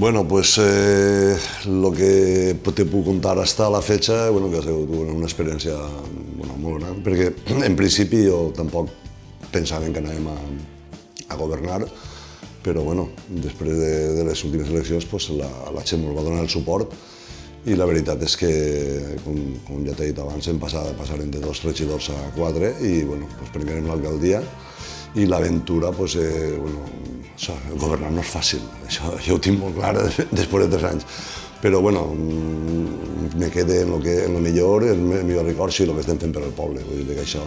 Bueno, pues lo que te puc contar hasta la fecha, bueno, que ha sigut una experiència molt gran, perquè en principi jo tampoc pensava que anàvem a governar, però bueno, després de les últimes eleccions pues, la gent ens va donar el suport i la veritat és que, com ja t'he dit abans, hem passarem de 2 regidors a 4 i bueno, pues, prenguem l'alcaldia i l'aventura, pues, governar no és fàcil, això jo ho tinc molt clar després de 3 anys. Però bueno, me quedo en lo millor, el millor record, sí, el que estem fent per al poble. Vull dir que això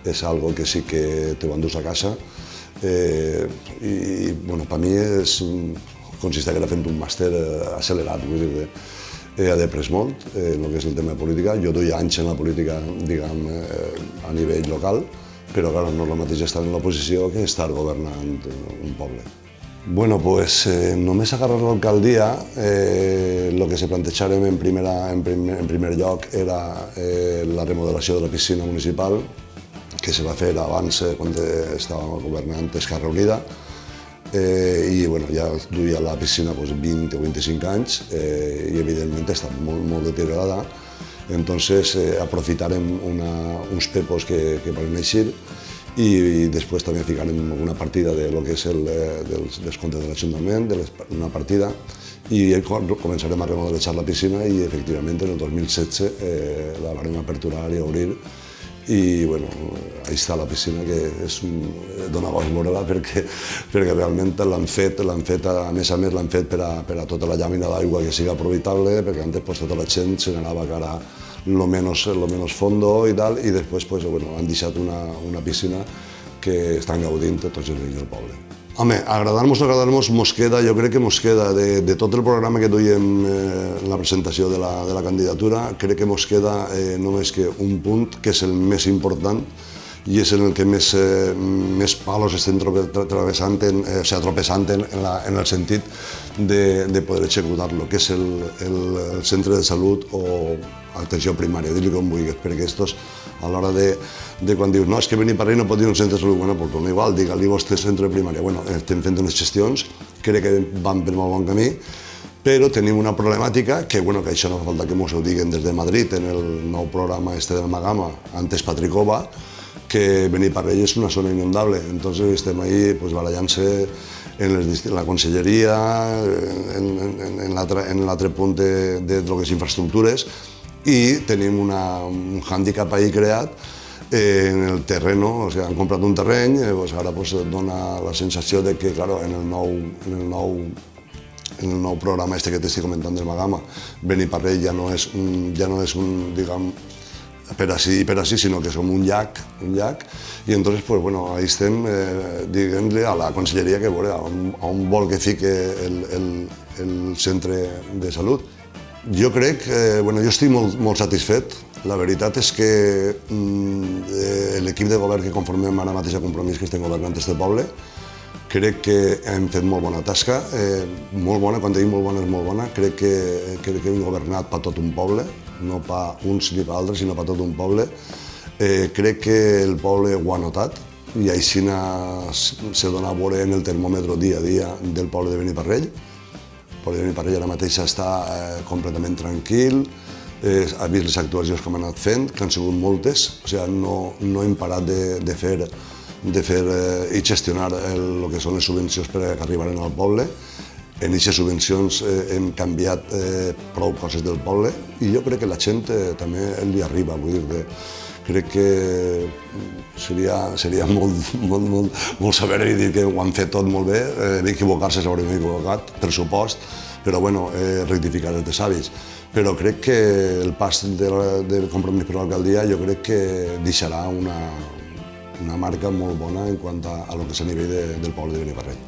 és algo que sí que te ho endús a casa. I bueno, per mi consisteix en fent un màster accelerat, vull dir, he après molt en el que és el tema de política. Jo duia anys en la política, diguem, a nivell local, però clar, no és el mateix estar en l'oposició que estar governant un poble. Bueno, pues només agarrar l'alcaldia, el que se plantejàrem en primer lloc era la remodelació de la piscina municipal, que se va fer abans quan estava governant Esquerra Unida, i bueno, ja duia la piscina 20 o 25 anys i evidentment està molt deteriorada. Entonces aprofitarem uns pepos que van eixir i després també ficarem una partida de lo que és dels comptes de l'Ajuntament, una partida, i començarem a remodelar la piscina i efectivament en el 2016 la vam aperturar i obrir. I bueno, ahí està la piscina, que dona goig veure-la perquè realment l'han fet, a més l'han fet per a tota la llàmina d'aigua que sigui aproveitable, perquè antes tota la gent se n'anava cara lo menos fondo i tal, i després han deixat una piscina que estan gaudint tots els veïns del poble. Home, agradar-nos o no agradar-nos, mos queda, jo crec que mos queda, de tot el programa que duiem en la presentació de la candidatura, crec que mos queda només que un punt, que és el més important, i és en el que més palos estem tropeçant en el sentit de poder executar-lo, que és el centre de salut o atenció primària, dir-li com vulguis, perquè estos, a l'hora de quan dius no, és que Beniparrell no pot dir un centre de salut, bueno, doncs no igual, digue-li vostè centre primària. Bueno, estem fent unes gestions, crec que van per molt bon camí, però tenim una problemàtica que això no fa falta que mos ho diguen des de Madrid, en el nou programa de la Magama, antes Patricova, que Beniparrell és una zona inundable. Entonces estem ahí barallant-se en la conselleria, en l'altre punt de lo que és infraestructures, i tenim un hàndicap ahí creat en el terreno, o sigui, han comprat un terreny, ara dona la sensació de que, clar, en el nou programa que t'estic comentant del Magama, Beniparrell ja no és un, diguem, per així, sinó que som un llac, i entonces, ahí estem dient-li a la conselleria que veure on vol que fique el centre de salut. Jo crec, jo estic molt satisfet. La veritat és que l'equip de govern que conformem ara mateix a Compromís, que estem governant este poble, crec que hem fet molt bona tasca, molt bona, quan dic molt bona és molt bona, crec que hem governat per tot un poble, no per uns ni per altres, sinó per tot un poble. Crec que el poble ho ha notat i així se dona a veure en el termòmetre dia a dia del poble de Beniparrell. El poble de Beniparrell ara mateix està completament tranquil, ha vist les actuacions que hem anat fent, que han sigut moltes, o sigui, no hem parat de fer i gestionar el que són les subvencions per arribar al poble. En aquestes subvencions hem canviat prou coses del poble i jo crec que la gent també li arriba, vull dir, crec que seria molt saber i dir que ho han fet tot molt bé, equivocar-se s'hauríem equivocat, per supost, però bueno, rectificar els de savis. Però crec que el pas del Compromís per l'alcaldia jo crec que deixarà una marca molt bona en quant a lo que és a nivell del poble de Beniparrell.